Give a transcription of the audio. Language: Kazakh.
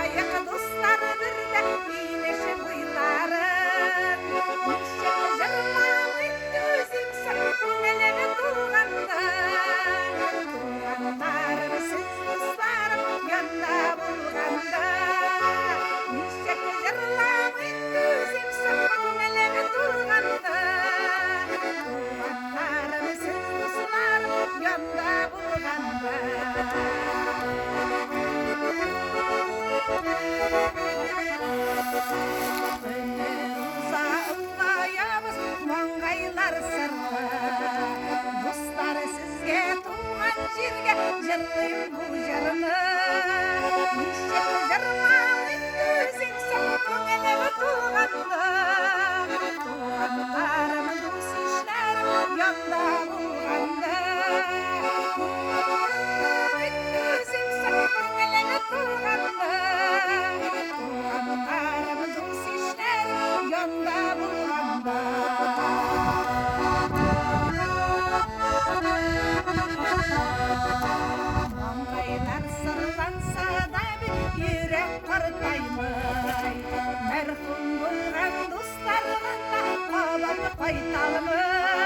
лайық достар бірді билешіп ойларын. Неше жырламай төзімсің көңіліме туғанда. Туғандарым сіз достарым янда болғанда. Неше жырламай төзімсің көңіліме туғанда. Туғандарым сіз достарым янда болғанда. Маңғайлар сырлы достар сізге туған жерге жырлайм бұл жырны. Неше жырламай төзімсің көңіліме туғанда. Туғандарым дос-ишлерім янда болғанда. Төзімсің көңіліме туғанда. Туғандарым дос-ишлерім янда болғанда. Маңғайлар сырланса да бір ерек қартаймай. Мәрхүм болған достарына қабақ қайталмай.